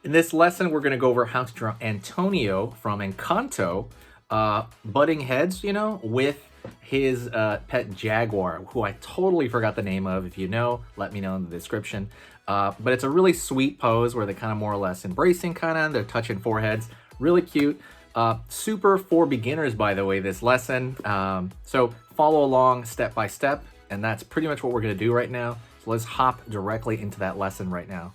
In this lesson, we're going to go over how to draw Antonio from Encanto, butting heads, with his pet Jaguar, who I totally forgot the name of. If you know, let me know in the description. But it's a really sweet pose where they're kind of more or less embracing, they're touching foreheads. Really cute. Super for beginners, by the way, this lesson. So follow along step by step, and that's pretty much what we're going to do right now. So let's hop directly into that lesson right now.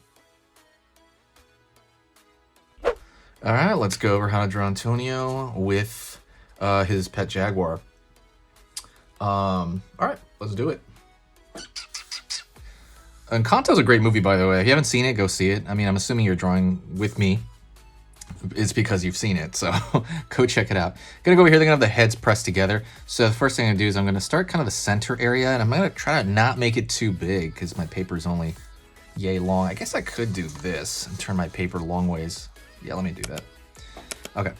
All right, let's go over how to draw Antonio with his pet Jaguar. All right, let's do it. Encanto's a great movie, by the way. If you haven't seen it, go see it. I mean, I'm assuming you're drawing with me. It's because you've seen it, so go check it out. Gonna go over here, they're gonna have the heads pressed together. So the first thing I'm gonna do is I'm gonna start kind of the center area, and I'm gonna try to not make it too big because my paper is only yay long. I guess I could do this and turn my paper long ways. Yeah, let me do that. Okay.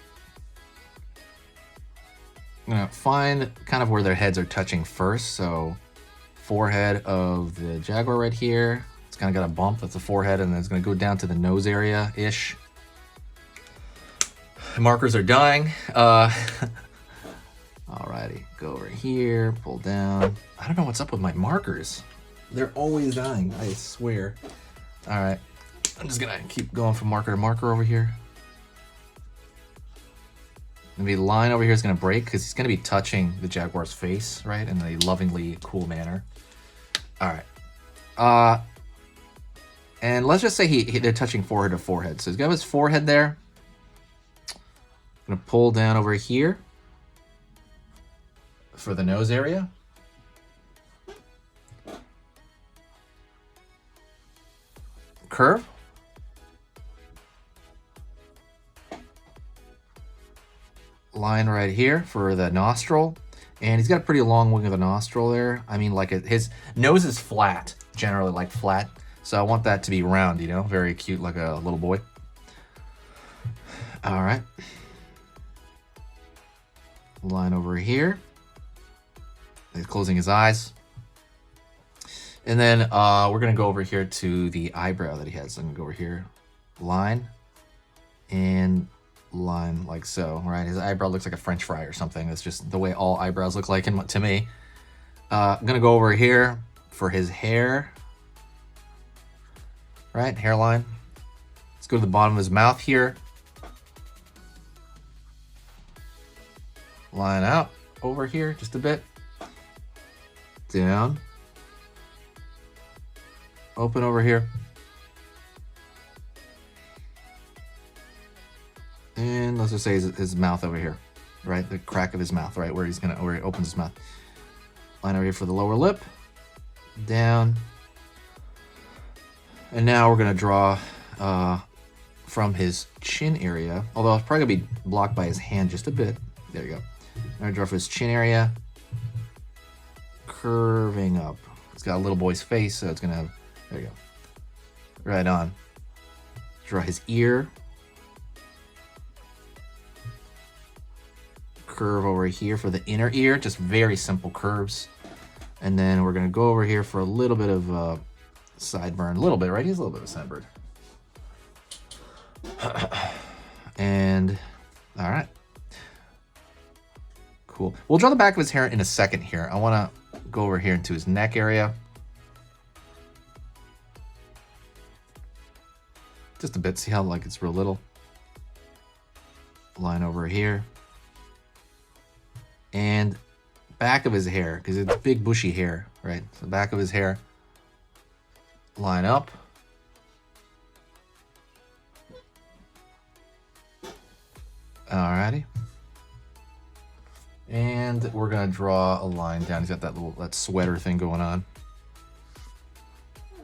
I'm gonna find kind of where their heads are touching first. So forehead of the Jaguar right here. It's kind of got a bump. That's the forehead, and then it's gonna go down to the nose area-ish. Markers are dying. Alrighty, go over here, pull down. I don't know what's up with my markers. They're always dying, I swear. All right, I'm just gonna keep going from marker to marker over here. Maybe the line over here is gonna break because he's gonna be touching the Jaguar's face, right, in a lovingly cool manner. All right, and let's just say they're touching forehead to forehead. So he's got his forehead there. I'm gonna pull down over here for the nose area. Curve. Line right here for the nostril. And he's got a pretty long wing of the nostril there. I mean, like his nose is flat, generally like flat. So I want that to be round, very cute, like a little boy. All right. Line over here. He's closing his eyes. And then we're going to go over here to the eyebrow that he has. So I'm going to go over here, line, and line like so, right? His eyebrow looks like a French fry or something. That's just the way all eyebrows look like to me. I'm going to go over here for his hair, right? Hairline. Let's go to the bottom of his mouth here. Line out over here just a bit. Down. Open over here. And let's just say his mouth over here, right? The crack of his mouth, right? Where he opens his mouth. Line over here for the lower lip. Down. And now we're gonna draw from his chin area, although it's probably gonna be blocked by his hand just a bit. There you go. I'm gonna draw for his chin area. Curving up. It's got a little boy's face, so it's gonna have, there you go. Right on. Draw his ear. Curve over here for the inner ear, just very simple curves. And then we're gonna go over here for a little bit of sideburn, a little bit, right? He's a little bit of a sideburn. And, all right. Cool. We'll draw the back of his hair in a second here. I wanna go over here into his neck area. Just a bit, see how like it's real little. Line over here. And back of his hair, because it's big bushy hair, right? So the back of his hair. Line up. Alrighty. And we're gonna draw a line down. He's got that sweater thing going on. I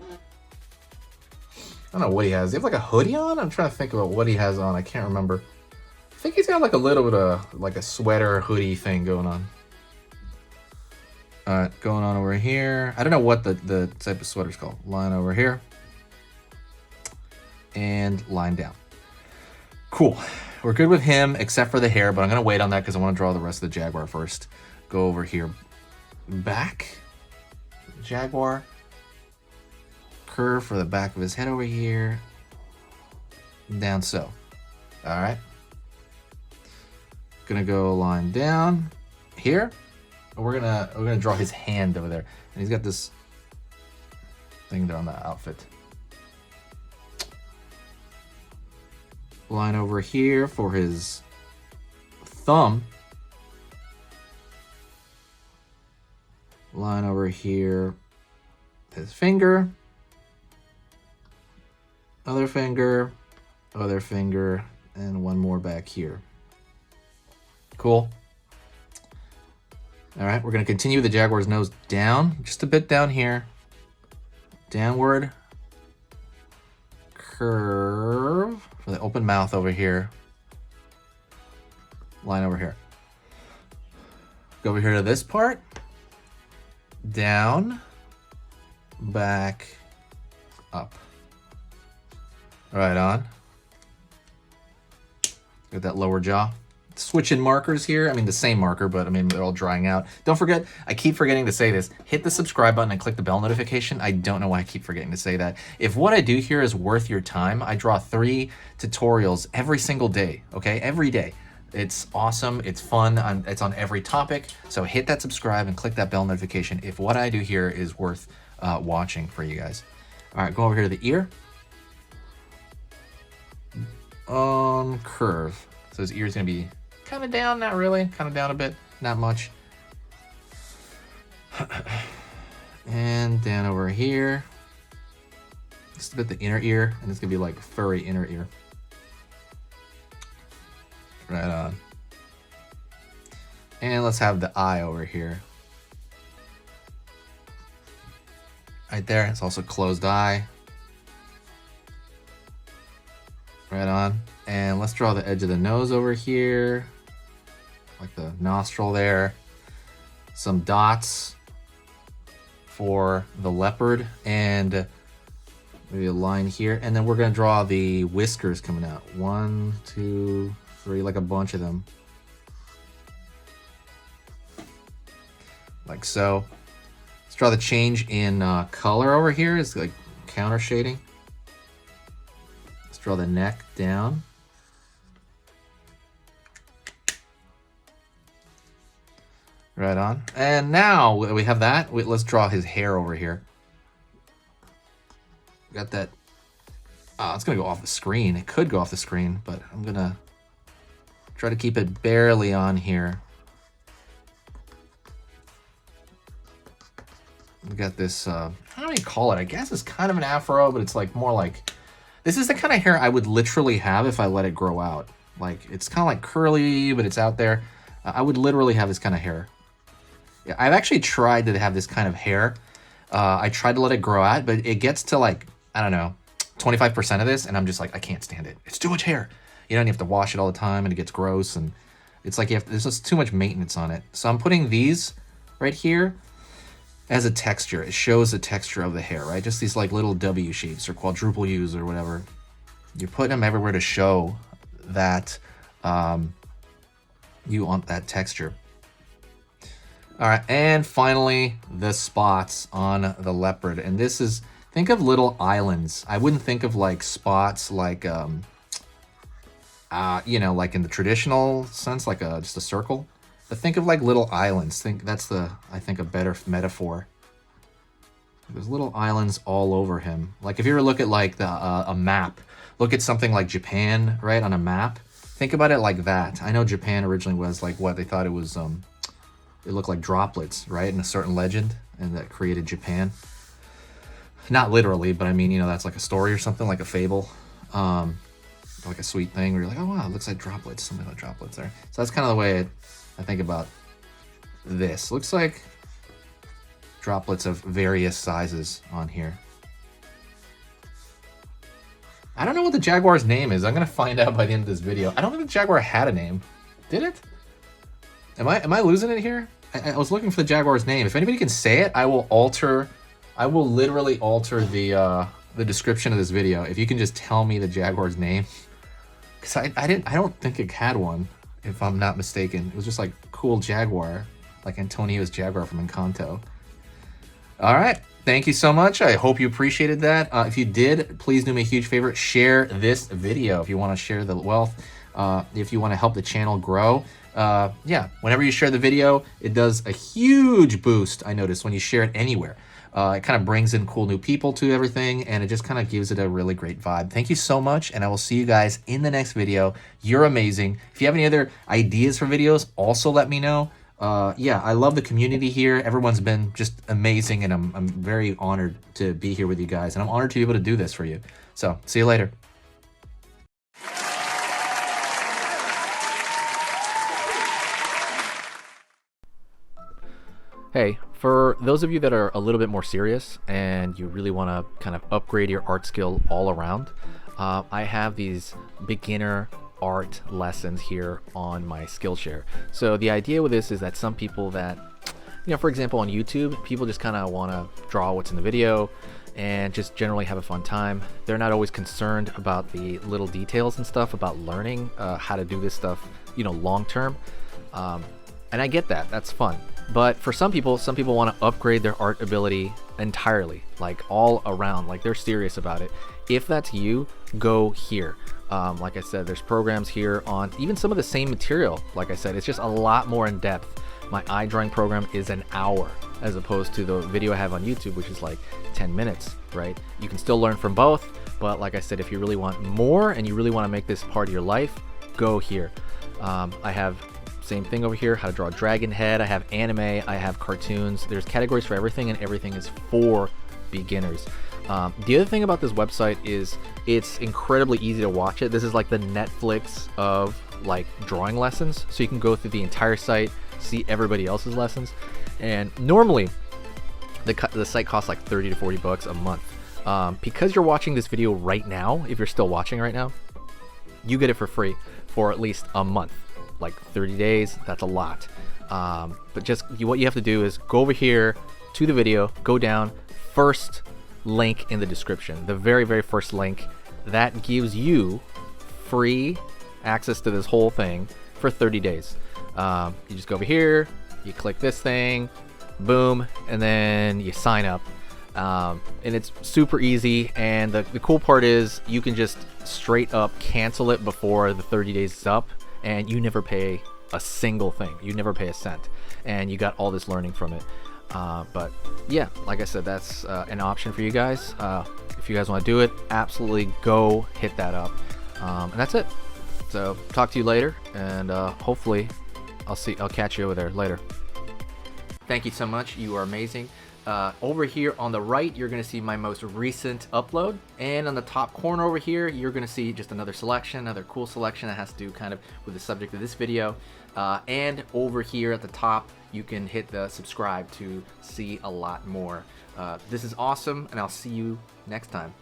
don't know what he has. Does he have like a hoodie on? I'm trying to think about what he has on. I can't remember. I think he's got like a little bit of like a sweater hoodie thing going on. All right, going on over here. I don't know what the type of sweater's called. Line over here. And line down. Cool. We're good with him except for the hair, but I'm going to wait on that because I want to draw the rest of the Jaguar first. Go over here. Back. Jaguar. Curve for the back of his head over here. down so. All right. Gonna go a line down here. We're gonna draw his hand over there, and he's got this thing there on the outfit. Line over here for his thumb. Line over here, his finger. Other finger, and one more back here. Cool. All right, we're gonna continue the Jaguar's nose down, just a bit down here. Downward curve for the open mouth over here. Line over here. Go over here to this part. Down, back, up. Right on. Got that lower jaw. Switching markers here. I mean, the same marker, but I mean, they're all drying out. Don't forget, I keep forgetting to say this. Hit the subscribe button and click the bell notification. I don't know why I keep forgetting to say that. If what I do here is worth your time, I draw 3 tutorials every single day, okay? Every day. It's awesome. It's fun. It's on every topic. So hit that subscribe and click that bell notification if what I do here is worth watching for you guys. All right, go over here to the ear. On curve. So his ear's gonna be kind of down, not really, kind of down a bit, not much. And down over here, just a bit the inner ear, and it's gonna be like furry inner ear. Right on. And let's have the eye over here. Right there, it's also closed eye. Right on. And let's draw the edge of the nose over here. Like the nostril there. Some dots for the leopard and maybe a line here. And then we're gonna draw the whiskers coming out. 1, 2, 3, like a bunch of them. Like so. Let's draw the change in color over here. It's like counter shading. Let's draw the neck down. Right on. And now we have that. Let's draw his hair over here. Got that. It's gonna go off the screen. It could go off the screen, but I'm gonna try to keep it barely on here. We got this, how do you call it? I guess it's kind of an afro, but it's like more like, this is the kind of hair I would literally have if I let it grow out. Like, it's kind of like curly, but it's out there. I would literally have this kind of hair. Yeah, I've actually tried to have this kind of hair. I tried to let it grow out, but it gets to like, I don't know, 25% of this, and I'm just like, I can't stand it. It's too much hair. You know, and you have to wash it all the time, and it gets gross, and it's like there's just too much maintenance on it. So I'm putting these right here as a texture. It shows the texture of the hair, right? Just these like little W shapes or quadruple U's or whatever. You're putting them everywhere to show that you want that texture. All right, and finally, the spots on the leopard. And this is, think of little islands. I wouldn't think of like spots like, you know, like in the traditional sense, like just a circle. But think of like little islands. That's I think a better metaphor. There's little islands all over him. Like if you were to look at like a map, look at something like Japan, right, on a map. Think about it like that. I know Japan originally was like what they thought it was. It looked like droplets, right, in a certain legend, and that created Japan. Not literally, but I mean, you know, that's like a story or something, like a fable. Like a sweet thing where you're like, oh wow, it looks like droplets, something like droplets there. So that's kind of the way I think about this. Looks like droplets of various sizes on here. I don't know what the Jaguar's name is. I'm gonna find out by the end of this video. I don't think the Jaguar had a name. Did it? Am I losing it here? I was looking for the Jaguar's name. If anybody can say it, I will literally alter the description of this video. If you can just tell me the Jaguar's name. Because I don't think it had one, if I'm not mistaken. It was just like cool Jaguar, like Antonio's Jaguar from Encanto. All right. Thank you so much. I hope you appreciated that. If you did, please do me a huge favor. Share this video if you want to share the wealth. If you want to help the channel grow. Yeah, whenever you share the video, it does a huge boost, I notice, when you share it anywhere. It kind of brings in cool new people to everything, and it just kind of gives it a really great vibe. Thank you so much, and I will see you guys in the next video. You're amazing. If you have any other ideas for videos, also let me know. Yeah, I love the community here. Everyone's been just amazing, and I'm very honored to be here with you guys, and I'm honored to be able to do this for you. So, see you later. Hey, for those of you that are a little bit more serious and you really want to kind of upgrade your art skill all around, I have these beginner art lessons here on my Skillshare. So the idea with this is that some people that, for example, on YouTube, people just kind of want to draw what's in the video and just generally have a fun time. They're not always concerned about the little details and stuff about learning how to do this stuff, long term. And I get that, that's fun. But for some people want to upgrade their art ability entirely, like all around, like they're serious about it. If that's you, go here. Like I said, there's programs here on even some of the same material. Like I said, it's just a lot more in depth. My eye drawing program is an hour as opposed to the video I have on YouTube, which is like 10 minutes, right? You can still learn from both, but like I said, if you really want more and you really want to make this part of your life, go here. I have same thing over here, how to draw a dragon head. I have anime, I have cartoons. There's categories for everything, and everything is for beginners. The other thing about this website is it's incredibly easy to watch it. This is like the Netflix of like drawing lessons. So you can go through the entire site, see everybody else's lessons. And normally the site costs like 30 to 40 bucks a month. Because you're watching this video right now, if you're still watching right now, you get it for free for at least a month. Like 30 days, that's a lot. But just what you have to do is go over here to the video, go down, first link in the description, the very, very first link. That gives you free access to this whole thing for 30 days. You just go over here, you click this thing, boom, and then you sign up. And it's super easy, and the cool part is you can just straight up cancel it before the 30 days is up, and you never pay a single thing. You never pay a cent, and you got all this learning from it. But yeah, like I said, that's an option for you guys. If you guys want to do it, absolutely go hit that up. And that's it. So talk to you later, and hopefully I'll catch you over there later. Thank you so much. You are amazing. Over here on the right, you're going to see my most recent upload, and on the top corner over here, you're going to see just another selection, another cool selection that has to do kind of with the subject of this video. And over here at the top, you can hit the subscribe to see a lot more. This is awesome, and I'll see you next time.